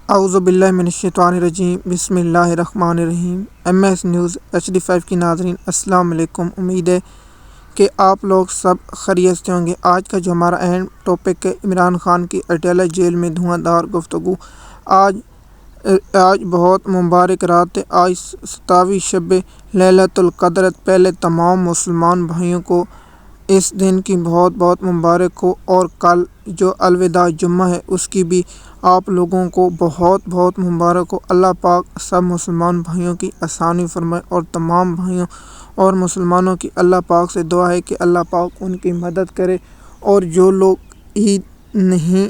اعوذ باللہ من الشیطان الرجیم بسم اللہ الرحمن الرحیم۔ MS نیوز HD5 کی ناظرین السلام علیکم۔ امید ہے کہ آپ لوگ سب خیریت سے ہوں گے۔ آج کا جو ہمارا اہم ٹاپک ہے عمران خان کی اٹالہ جیل میں دھواں دھار گفتگو۔ آج بہت مبارک رات ہے۔ آج 27 شب لیلۃ القدر ہے۔ پہلے تمام مسلمان بھائیوں کو اس دن کی بہت بہت مبارک ہو، اور کل جو الوداع جمعہ ہے اس کی بھی آپ لوگوں کو بہت بہت مبارک ہو۔ اللہ پاک سب مسلمان بھائیوں کی آسانی فرمائے، اور تمام بھائیوں اور مسلمانوں کی اللہ پاک سے دعا ہے کہ اللہ پاک ان کی مدد کرے۔ اور جو لوگ عید نہیں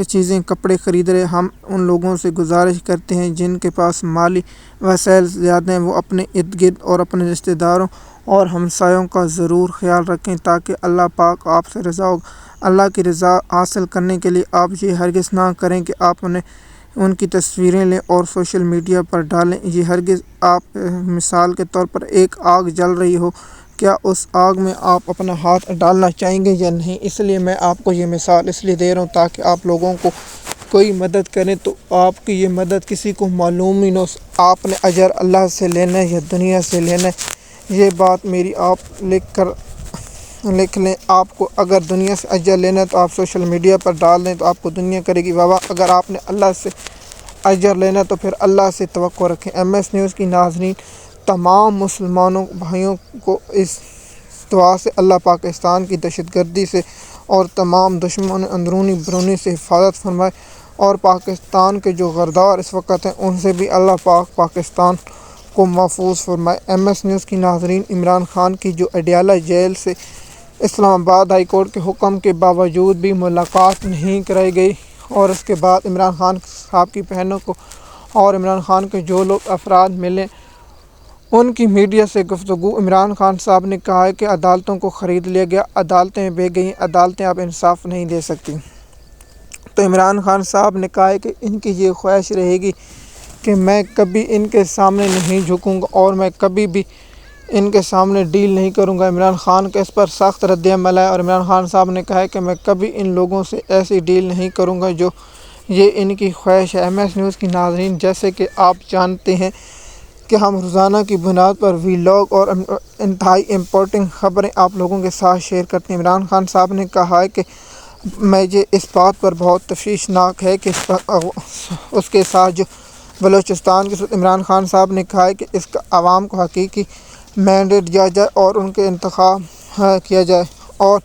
چیزیں کپڑے خرید رہے، ہم ان لوگوں سے گزارش کرتے ہیں جن کے پاس مالی وسائل زیادہ ہیں، وہ اپنے ارد گرد اور اپنے رشتہ داروں اور ہمسایوں کا ضرور خیال رکھیں، تاکہ اللہ پاک آپ سے رضا ہو۔ اللہ کی رضا حاصل کرنے کے لیے آپ یہ ہرگز نہ کریں کہ آپ ان کی تصویریں لیں اور سوشل میڈیا پر ڈالیں۔ یہ ہرگز آپ مثال کے طور پر ایک آگ جل رہی ہو، کیا اس آگ میں آپ اپنا ہاتھ ڈالنا چاہیں گے یا نہیں؟ اس لیے میں آپ کو یہ مثال اس لیے دے رہا ہوں تاکہ آپ لوگوں کو کوئی مدد کریں تو آپ کی یہ مدد کسی کو معلوم ہی نہ ہو، آپ نے اجر اللہ سے لینا ہے یا دنیا سے لینا ہے۔ یہ بات میری آپ لکھ لیں۔ آپ کو اگر دنیا سے اجر لینا ہے تو آپ سوشل میڈیا پر ڈال دیں تو آپ کو دنیا کرے گی واہ۔ اگر آپ نے اللہ سے اجر لینا تو پھر اللہ سے توقع رکھیں۔ MS نیوز کی ناظرین، تمام مسلمانوں بھائیوں کو اس دعا سے اللہ پاکستان کی دہشت گردی سے اور تمام دشمن اندرونی بیرونی سے حفاظت فرمائے، اور پاکستان کے جو غدار اس وقت ہیں ان سے بھی اللہ پاک پاکستان کو محفوظ فرمائے۔ MS نیوز کی ناظرین، عمران خان کی جو اڈیالہ جیل سے اسلام آباد ہائی کورٹ کے حکم کے باوجود بھی ملاقات نہیں کرائی گئی، اور اس کے بعد عمران خان صاحب کی بہنوں کو اور عمران خان کے جو لوگ افراد ملے ان کی میڈیا سے گفتگو۔ عمران خان صاحب نے کہا ہے کہ عدالتوں کو خرید لیا گیا، عدالتیں بے گئی، عدالتیں اب انصاف نہیں دے سکتی۔ تو عمران خان صاحب نے کہا ہے کہ ان کی یہ خواہش رہے گی کہ میں کبھی ان کے سامنے نہیں جھکوں گا، اور میں کبھی بھی ان کے سامنے ڈیل نہیں کروں گا۔ عمران خان کا اس پر سخت رد عمل ہے، اور عمران خان صاحب نے کہا ہے کہ میں کبھی ان لوگوں سے ایسی ڈیل نہیں کروں گا جو یہ ان کی خواہش ہے۔ MS نیوز کی ناظرین، جیسے کہ آپ جانتے ہیں کہ ہم روزانہ کی بنیاد پر ویلاگ اور انتہائی امپورٹنٹ خبریں آپ لوگوں کے ساتھ شیئر کرتے ہیں۔ عمران خان صاحب نے کہا ہے کہ مجھے اس بات پر بہت تشویشناک ہے کہ اس کے ساتھ جو بلوچستان کے ساتھ عمران خان صاحب نے کہا ہے کہ اس کا عوام کو حقیقی مینڈیٹ دیا جائے اور ان کے انتخاب کیا جائے، اور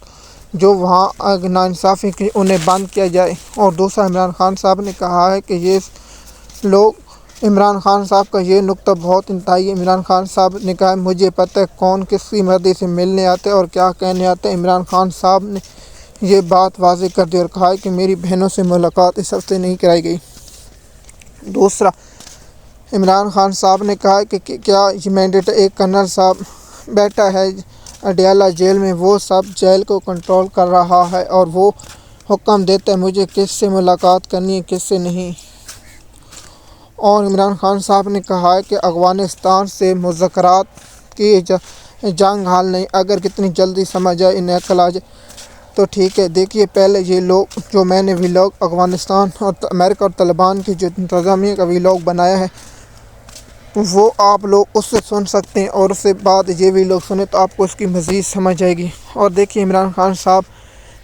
جو وہاں ناانصافی کی انہیں بند کیا جائے۔ اور دوسرا، عمران خان صاحب نے کہا ہے کہ یہ لوگ عمران خان صاحب کا یہ نقطہ بہت انتہائی ہے۔ عمران خان صاحب نے کہا مجھے پتہ ہے کون کس کی مرضی سے ملنے آتے اور کیا کہنے آتے ہیں۔ عمران خان صاحب نے یہ بات واضح کر دی اور کہا کہ میری بہنوں سے ملاقات اس ہفتے نہیں کرائی گئی۔ دوسرا، عمران خان صاحب نے کہا کہ کیا یہ مینڈیٹ ایک کرنل صاحب بیٹھا ہے اڈیالہ جیل میں، وہ سب جیل کو کنٹرول کر رہا ہے اور وہ حکم دیتا ہے مجھے کس سے ملاقات کرنی ہے کس سے نہیں۔ اور عمران خان صاحب نے کہا ہے کہ افغانستان سے مذاکرات کی جنگ حل نہیں، اگر کتنی جلدی سمجھ آئے انہیں عقل آ جائے تو ٹھیک ہے۔ دیکھیے، پہلے یہ لوگ جو میں نے ویلاگ افغانستان اور امریکہ اور طالبان کی جو انتظامیہ کا ویلاگ بنایا ہے وہ آپ لوگ اس سے سن سکتے ہیں، اور اس سے بعد یہ ویلاگ سنیں تو آپ کو اس کی مزید سمجھ آئے گی۔ اور دیکھیے، عمران خان صاحب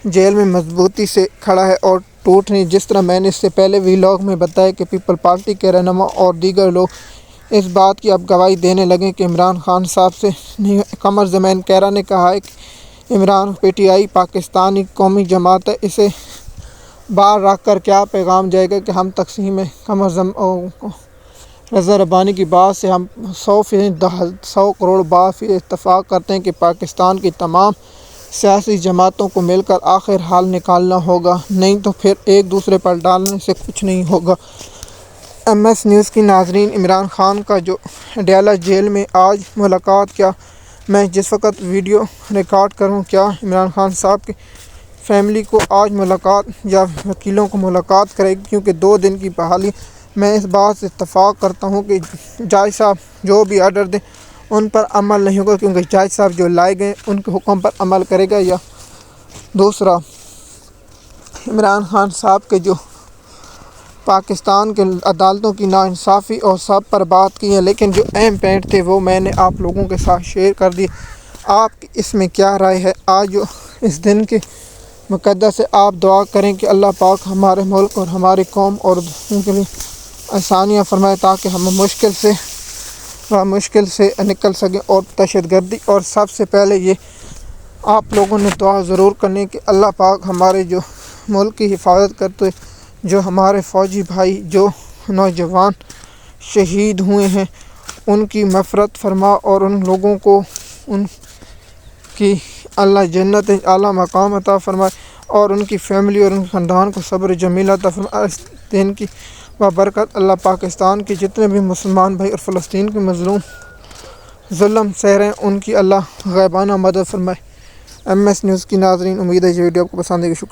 جیل میں مضبوطی سے کھڑا ہے اور ٹوٹ نہیں، جس طرح میں نے اس سے پہلے ویلاگ میں بتایا کہ پیپل پارٹی کے رہنما اور دیگر لوگ اس بات کی اب گواہی دینے لگے کہ عمران خان صاحب سے نہیں۔ قمر زمین کیرا نے کہا ہے کہ عمران PTI پاکستانی قومی جماعت ہے، اسے باہر رکھ کر کیا پیغام جائے گا کہ ہم تقسیم رضا ربانی کی بات سے ہم 100 کروڑ بات اتفاق کرتے ہیں کہ پاکستان کی تمام سیاسی جماعتوں کو مل کر آخر حل نکالنا ہوگا، نہیں تو پھر ایک دوسرے پر ڈالنے سے کچھ نہیں ہوگا۔ MS نیوز کی ناظرین، عمران خان کا جو اڈیالہ جیل میں آج ملاقات، کیا میں جس وقت ویڈیو ریکارڈ کروں کیا عمران خان صاحب کی فیملی کو آج ملاقات یا وکیلوں کو ملاقات کرے گی؟ کیونکہ 2 دن کی بحالی، میں اس بات سے اتفاق کرتا ہوں کہ جج صاحب جو بھی آرڈر دیں ان پر عمل نہیں ہوگا، کیونکہ جج صاحب جو لائے گئے ان کے حکم پر عمل کرے گا۔ یا دوسرا، عمران خان صاحب کے جو پاکستان کے عدالتوں کی ناانصافی اور سب پر بات کی ہے، لیکن جو اہم پوائنٹ تھے وہ میں نے آپ لوگوں کے ساتھ شیئر کر دی۔ آپ کی اس میں کیا رائے ہے؟ آج جو اس دن کے مقدس سے آپ دعا کریں کہ اللہ پاک ہمارے ملک اور ہماری قوم اور دوسروں کے لیے آسانیاں فرمائے تاکہ ہم مشکل سے نکل سکیں۔ اور دہشت گردی، اور سب سے پہلے یہ آپ لوگوں نے دعا ضرور کرنی کہ اللہ پاک ہمارے جو ملک کی حفاظت کرتے، جو ہمارے فوجی بھائی، جو نوجوان شہید ہوئے ہیں، ان کی مغفرت فرما اور ان لوگوں کو ان کی اللہ جنت اعلیٰ مقام عطا فرمائے، اور ان کی فیملی اور ان خاندان کو صبر جمیل عطا فرمائے۔ اس دن کی بابرکت اللہ پاکستان کے جتنے بھی مسلمان بھائی اور فلسطین کے مظلوم ظلم سہ رہے ہیں ان کی اللہ غیبانہ مدد فرمائے۔ ایم ایس نیوز کی ناظرین، امید ہے یہ ویڈیو آپ کو پسند آئے گی۔ شکریہ۔